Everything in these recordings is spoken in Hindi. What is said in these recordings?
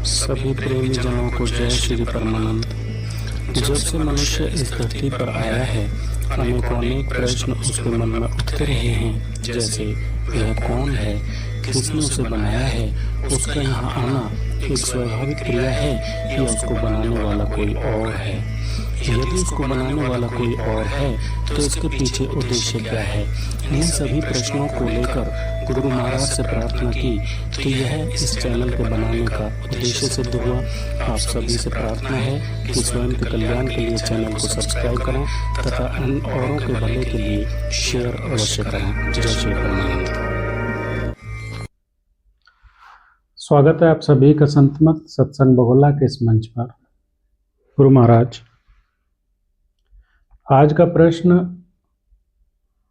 सभी प्रेमी जनों को जय श्री परमानंद। जब से मनुष्य इस धरती पर आया है, अनेक प्रश्न उसके मन में उठते रहे हैं, जैसे वह कौन है, किसने उसे बनाया है, उसका यहाँ आना एक स्वाभाविक क्रिया है या उसको बनाने वाला कोई और है। यदि उसको बनाने वाला कोई और है तो इसके पीछे उद्देश्य क्या है। इन सभी प्रश्नों को लेकर गुरु महाराज से प्रार्थना की तो यह इस चैनल के बनाने का उद्देश्य सिद्ध हुआ। आप सभी से प्रार्थना है कि स्वयं के कल्याण के लिए चैनल को सब्सक्राइब करें तथा अन्य औरों के भले के लिए शेयर अवश्य करें। जय श्री परमानंद। स्वागत है आप सभी का संतमत सत्संग बगोला के इस मंच पर। गुरु महाराज, आज का प्रश्न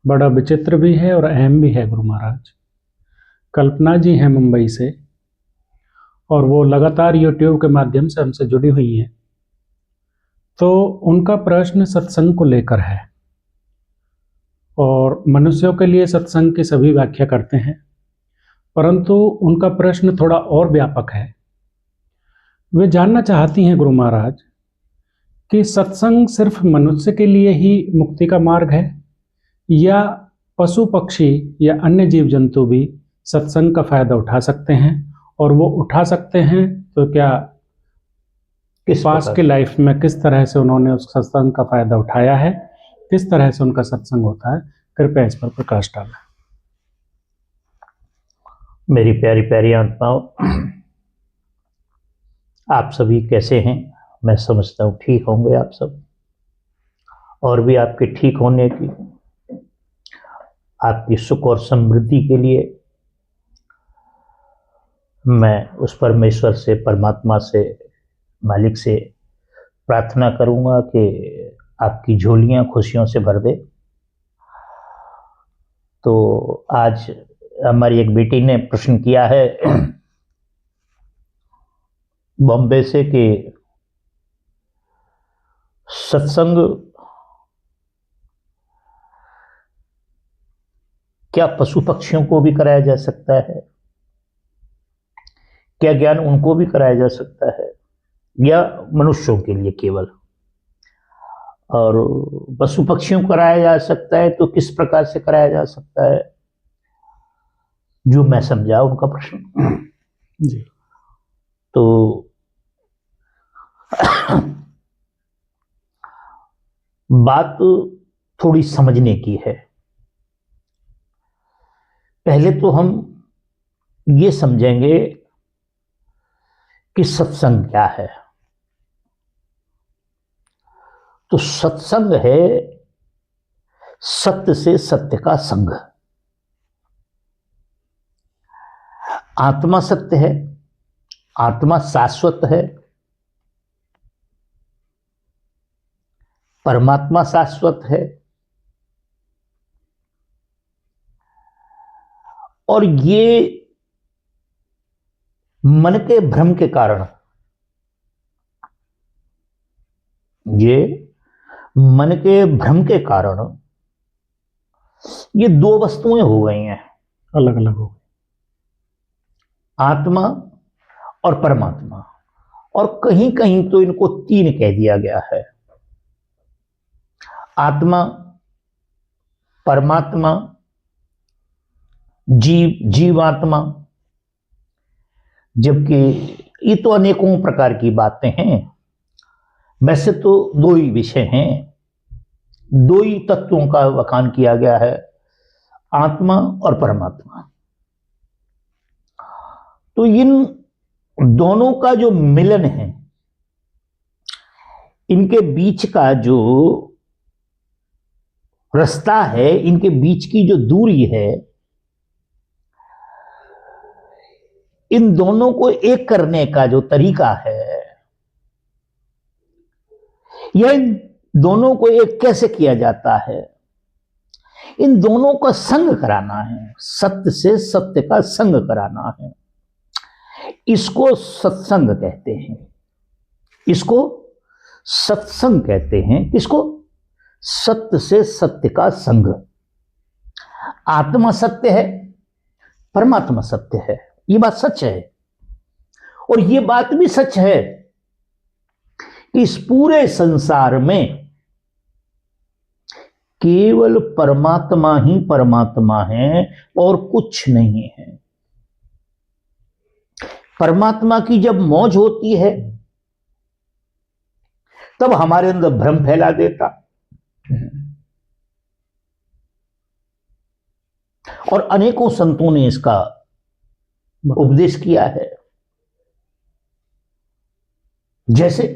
बड़ा विचित्र भी है और अहम भी है। गुरु महाराज, कल्पना जी हैं मुंबई से और वो लगातार यूट्यूब के माध्यम से हमसे जुड़ी हुई हैं। तो उनका प्रश्न सत्संग को लेकर है और मनुष्यों के लिए सत्संग की सभी व्याख्या करते हैं, परंतु उनका प्रश्न थोड़ा और व्यापक है। वे जानना चाहती हैं गुरु महाराज कि सत्संग सिर्फ मनुष्य के लिए ही मुक्ति का मार्ग है या पशु पक्षी या अन्य जीव जंतु भी सत्संग का फायदा उठा सकते हैं, और वो उठा सकते हैं तो क्या इस पास की लाइफ में किस तरह से उन्होंने उस सत्संग का फायदा उठाया है, किस तरह से उनका सत्संग होता है, कृपया इस पर प्रकाश डालें। मेरी प्यारी प्यारी आत्माओं, आप सभी कैसे हैं? मैं समझता हूँ ठीक होंगे आप सब, और भी आपके ठीक होने की, आपकी सुख और समृद्धि के लिए मैं उस परमेश्वर से, परमात्मा से, मालिक से प्रार्थना करूँगा कि आपकी झोलियाँ खुशियों से भर दे। तो आज हमारी एक बेटी ने प्रश्न किया है बॉम्बे से कि सत्संग क्या पशु पक्षियों को भी कराया जा सकता है? क्या ज्ञान उनको भी कराया जा सकता है या मनुष्यों के लिए केवल? और पशु पक्षियों को कराया जा सकता है तो किस प्रकार से कराया जा सकता है? जो मैं समझा उनका प्रश्न जी। तो बात थोड़ी समझने की है। पहले तो हम ये समझेंगे कि सत्संग क्या है। तो सत्संग है सत्य से सत्य का संग। आत्मा सत्य है, आत्मा शाश्वत है, परमात्मा शाश्वत है, और ये मन के भ्रम के कारण, ये मन के भ्रम के कारण ये दो वस्तुएं हो गई हैं, अलग अलग हो गई, आत्मा और परमात्मा। और कहीं कहीं तो इनको तीन कह दिया गया है, आत्मा, परमात्मा, जीवात्मा। जबकि ये तो अनेकों प्रकार की बातें हैं। वैसे तो दो ही विषय हैं, दो ही तत्वों का वखान किया गया है, आत्मा और परमात्मा। तो इन दोनों का जो मिलन है, इनके बीच का जो रास्ता है, इनके बीच की जो दूरी है, इन दोनों को एक करने का जो तरीका है, यह इन दोनों को एक कैसे किया जाता है? इन दोनों का संग कराना है, सत्य से सत्य का संग कराना है। इसको सत्संग कहते हैं, इसको सत्संग कहते हैं। इसको सत्य से सत्य का संग। आत्मा सत्य है, परमात्मा सत्य है, ये बात सच है। और ये बात भी सच है कि इस पूरे संसार में केवल परमात्मा ही परमात्मा है और कुछ नहीं है। परमात्मा की जब मौज होती है तब हमारे अंदर भ्रम फैला देता, और अनेकों संतों ने इसका उपदेश किया है। जैसे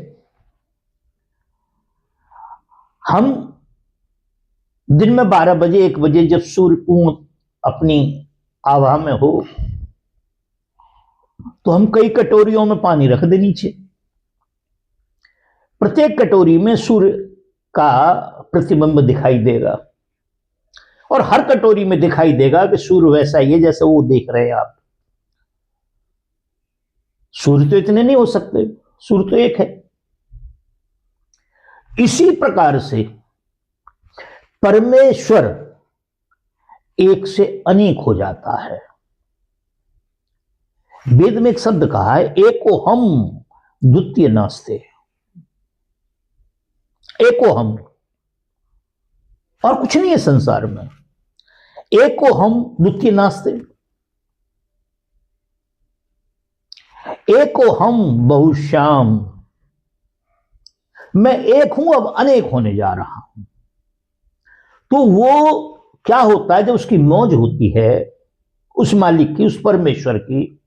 हम दिन में 12 बजे 1 बजे जब सूर्य पूर्ण अपनी आभा में हो तो हम कई कटोरियों में पानी रख दे नीचे। प्रत्येक कटोरी में सूर्य का प्रतिबिंब दिखाई देगा और हर कटोरी में दिखाई देगा कि सूर्य वैसा ही है जैसे वो देख रहे हैं आप। सूर्य तो इतने नहीं हो सकते, सूर्य तो एक है। इसी प्रकार से परमेश्वर एक से अनेक हो जाता है। वेद में एक शब्द कहा है, एको हम द्वितीय नास्ते। एको हम, और कुछ नहीं है संसार में। एको हम द्वितीय नास्ते, एको हम बहुश्याम। मैं एक हूं, अब अनेक होने जा रहा हूं। तो वो क्या होता है जब उसकी मौज होती है, उस मालिक की, उस परमेश्वर की,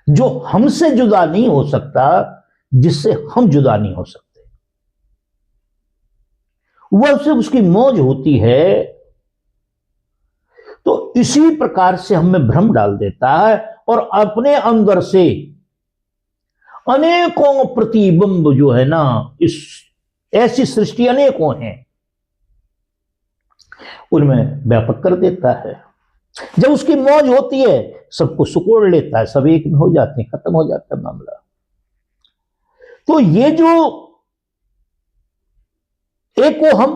जो हमसे जुदा नहीं हो सकता, जिससे हम जुदा नहीं हो सकते, वह से उसकी मौज होती है, तो इसी प्रकार से हमें भ्रम डाल देता है और अपने अंदर से अनेकों प्रतिबिंब जो है ना, इस ऐसी सृष्टि अनेकों हैं, उनमें व्यापक कर देता है। जब उसकी मौज होती है सबको सुकोड़ लेता है, सब एक में हो जाते हैं, खत्म हो जाता है मामला। तो ये जो एको हम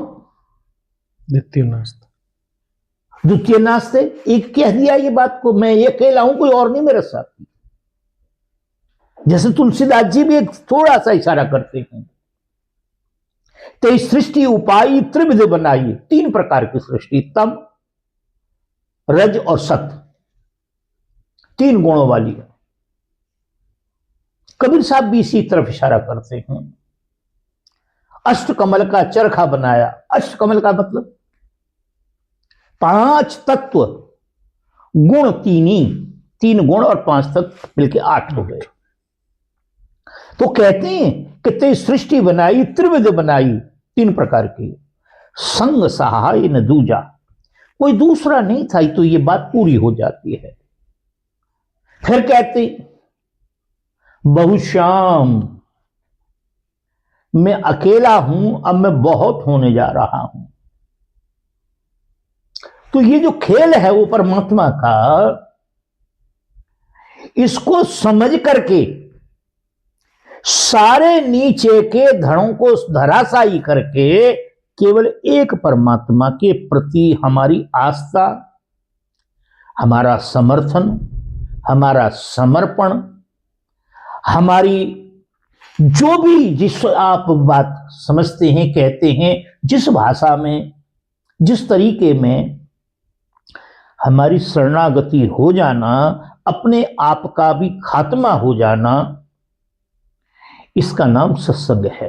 द्वितीय नास्ते, द्वितीय नास्ते, एक कह दिया ये बात को, मैं ये अकेला हूं, कोई और नहीं मेरे साथ। जैसे तुलसीदास जी भी एक थोड़ा सा इशारा करते हैं, ते सृष्टि उपाई त्रिविध बनाई। 3 प्रकार की सृष्टि, तम, रज और सत्य, 3 गुणों वाली। कबीर साहब भी इसी तरफ इशारा करते हैं। अष्ट कमल का चरखा बनाया। अष्ट कमल का मतलब 5 तत्व, गुण 3 ही, 3 गुण और 5 तत्व मिलके 8 हो गए। तो कहते हैं कि ते सृष्टि बनाई त्रिविध बनाई, 3 प्रकार की। संग सहाय न दूजा, कोई दूसरा नहीं था, तो ये बात पूरी हो जाती है। फिर कहते बहुश्याम, मैं अकेला हूं, अब मैं बहुत होने जा रहा हूं। तो ये जो खेल है वो परमात्मा का, इसको समझ करके सारे नीचे के धड़ों को धराशायी करके केवल एक परमात्मा के प्रति हमारी आस्था, हमारा समर्थन, हमारा समर्पण, हमारी जो भी जिस आप बात समझते हैं, कहते हैं, जिस भाषा में, जिस तरीके में हमारी शरणागति हो जाना, अपने आप का भी खात्मा हो जाना, इसका नाम सत्संग है।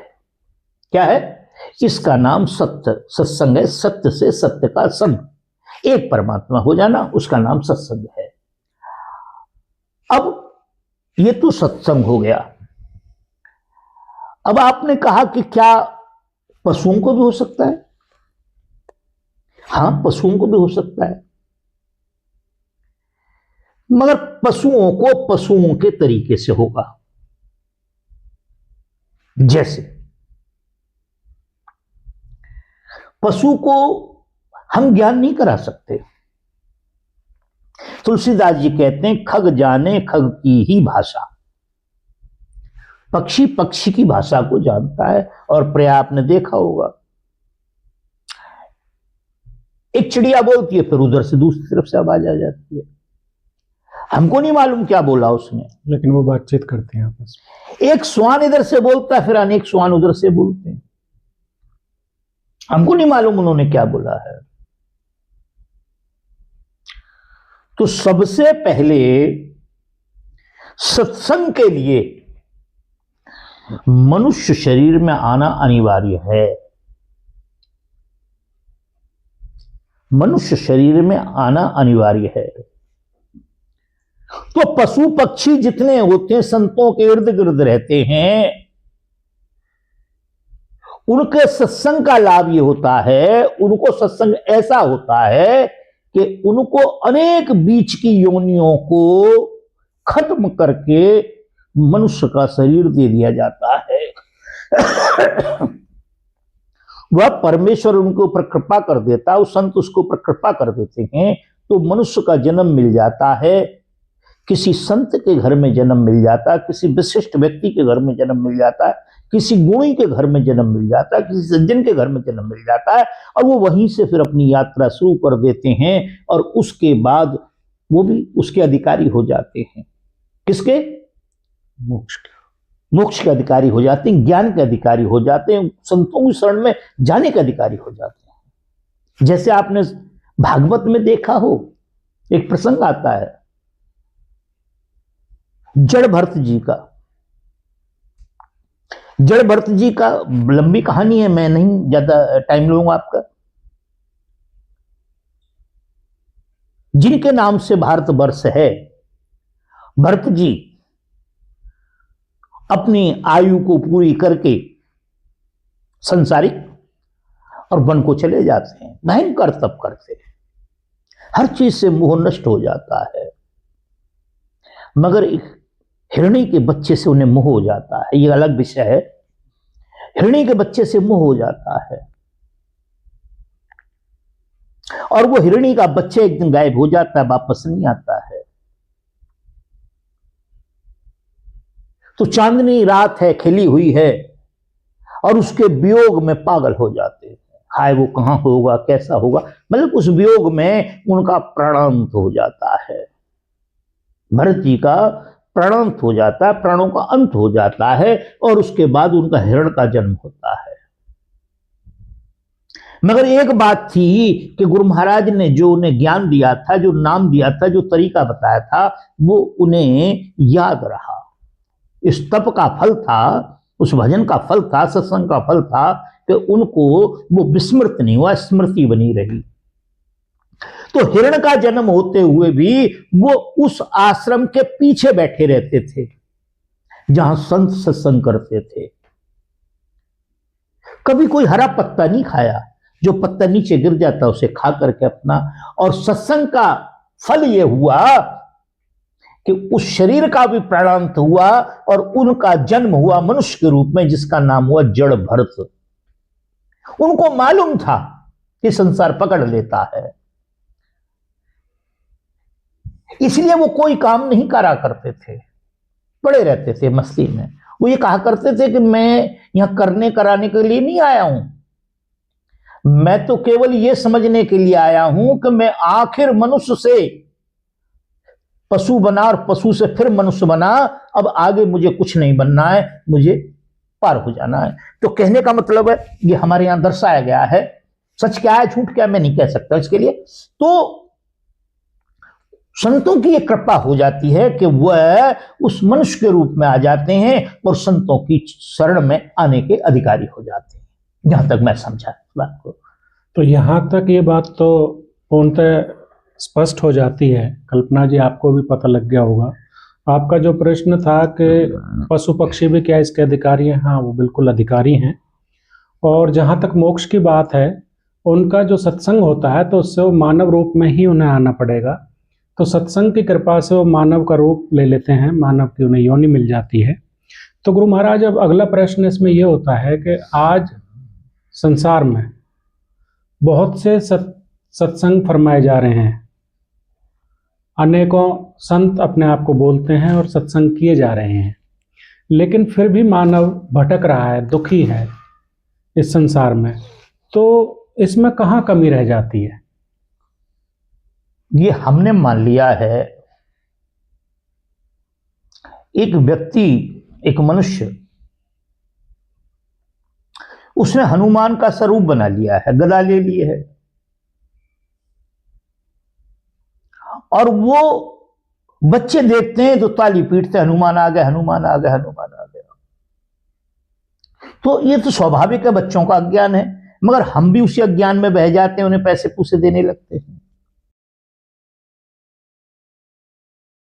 क्या है? इसका नाम सत्य, सत्संग है। सत्य से सत्य का संग, एक परमात्मा हो जाना, उसका नाम सत्संग है। अब ये तो सत्संग हो गया। अब आपने कहा कि क्या पशुओं को भी हो सकता है? हां, पशुओं को भी हो सकता है, मगर पशुओं को पशुओं के तरीके से होगा। जैसे पशु को हम ज्ञान नहीं करा सकते। तुलसीदास जी कहते हैं, खग जाने खग की ही भाषा। पक्षी पक्षी की भाषा को जानता है। और प्राय आपने देखा होगा, एक चिड़िया बोलती है, फिर उधर से दूसरी तरफ से आवाज आ जाती है। हमको नहीं मालूम क्या बोला उसने, लेकिन वो बातचीत करते हैं आपस में। एक श्वान इधर से बोलता है, फिर अनेक श्वान उधर से बोलते हैं। हमको नहीं मालूम उन्होंने क्या बोला है। तो सबसे पहले सत्संग के लिए मनुष्य शरीर में आना अनिवार्य है। मनुष्य शरीर में आना अनिवार्य है। तो पशु पक्षी जितने होते हैं, संतों के इर्द गिर्द रहते हैं, उनके सत्संग का लाभ ये होता है, उनको सत्संग ऐसा होता है कि उनको अनेक बीच की योनियों को खत्म करके मनुष्य का शरीर दे दिया जाता है। वह परमेश्वर उनके ऊपर कृपा कर देता है, वो संत उसके ऊपर कृपा कर देते हैं, तो मनुष्य का जन्म मिल जाता है। किसी संत के घर में जन्म मिल जाता है, किसी विशिष्ट व्यक्ति के घर में जन्म मिल जाता है, किसी गुणी के घर में जन्म मिल जाता है, किसी सज्जन के घर में जन्म मिल जाता है, और वो वहीं से फिर अपनी यात्रा शुरू कर देते हैं। और उसके बाद वो भी उसके अधिकारी हो जाते हैं। किसके? मोक्ष के अधिकारी हो जाते हैं, ज्ञान के अधिकारी हो जाते हैं, संतों की शरण में जाने के अधिकारी हो जाते हैं। जैसे आपने भागवत में देखा हो, एक प्रसंग आता है जड़ भरत जी का। जड़ भरत जी का लंबी कहानी है, मैं नहीं ज्यादा टाइम लूंगा आपका। जिनके नाम से भारतवर्ष है, भरत जी अपनी आयु को पूरी करके संसारिक और वन को चले जाते हैं, भयंकर तप करते हैं, हर चीज से मोह नष्ट हो जाता है, मगर एक हिरणी के बच्चे से उन्हें मोह हो जाता है। ये अलग विषय है। हिरणी के बच्चे से मोह हो जाता है और वो हिरणी का बच्चा एक दिन गायब हो जाता है, वापस नहीं आता है। तो चांदनी रात है, खिली हुई है, और उसके वियोग में पागल हो जाते हैं। हाय वो कहां होगा, कैसा होगा, मतलब उस वियोग में उनका प्राणांत हो जाता है। भरत जी का प्राणांत हो जाता है, प्राणों का अंत हो जाता है, और उसके बाद उनका हिरण का जन्म होता है। मगर एक बात थी कि गुरु महाराज ने जो उन्हें ज्ञान दिया था, जो नाम दिया था, जो तरीका बताया था, वो उन्हें याद रहा। इस तप का फल था, उस भजन का फल था, सत्संग का फल था कि उनको वो विस्मृत नहीं हुआ, स्मृति बनी रही। तो हिरण का जन्म होते हुए भी वो उस आश्रम के पीछे बैठे रहते थे जहां संत सत्संग करते थे। कभी कोई हरा पत्ता नहीं खाया, जो पत्ता नीचे गिर जाता उसे खा करके अपना। और सत्संग का फल यह हुआ कि उस शरीर का भी प्राणांत हुआ और उनका जन्म हुआ मनुष्य के रूप में, जिसका नाम हुआ जड़ भरत। उनको मालूम था कि संसार पकड़ लेता है, इसलिए वो कोई काम नहीं करा करते थे, पड़े रहते थे मस्ती में। वो ये कहा करते थे कि मैं यहां करने कराने के लिए नहीं आया हूं, मैं तो केवल ये समझने के लिए आया हूं कि मैं आखिर मनुष्य से पशु बना और पशु से फिर मनुष्य बना, अब आगे मुझे कुछ नहीं बनना है, मुझे पार हो जाना है। तो कहने का मतलब है, ये हमारे यहां दर्शाया गया है। सच क्या है झूठ क्या मैं नहीं कह सकता इसके लिए। तो संतों की एक कृपा हो जाती है कि वह उस मनुष्य के रूप में आ जाते हैं और संतों की शरण में आने के अधिकारी हो जाते हैं, जहां तक मैं समझा इस बात को। तो यहाँ तक ये बात तो पूर्णतः स्पष्ट हो जाती है। कल्पना जी, आपको भी पता लग गया होगा। आपका जो प्रश्न था कि पशु पक्षी भी क्या इसके अधिकारी हैं, हाँ वो बिल्कुल अधिकारी हैं। और जहाँ तक मोक्ष की बात है, उनका जो सत्संग होता है तो उससे वो मानव रूप में ही उन्हें आना पड़ेगा। तो सत्संग की कृपा से वो मानव का रूप ले लेते हैं, मानव की उन्हें योनि मिल जाती है। तो गुरु महाराज, अब अगला प्रश्न इसमें यह होता है कि आज संसार में बहुत से सत्संग फरमाए जा रहे हैं, अनेकों संत अपने आप को बोलते हैं और सत्संग किए जा रहे हैं, लेकिन फिर भी मानव भटक रहा है, दुखी है इस संसार में। तो इसमें कहाँ कमी रह जाती है? ये हमने मान लिया है एक व्यक्ति, एक मनुष्य, उसने हनुमान का स्वरूप बना लिया है, गदा ले ली है, और वो बच्चे देखते हैं तो ताली पीटते, हनुमान आ गए, हनुमान आ गए, हनुमान आ गया। तो ये तो स्वाभाविक है, बच्चों का अज्ञान है, मगर हम भी उसी अज्ञान में बह जाते हैं, उन्हें पैसे पूसे देने लगते हैं।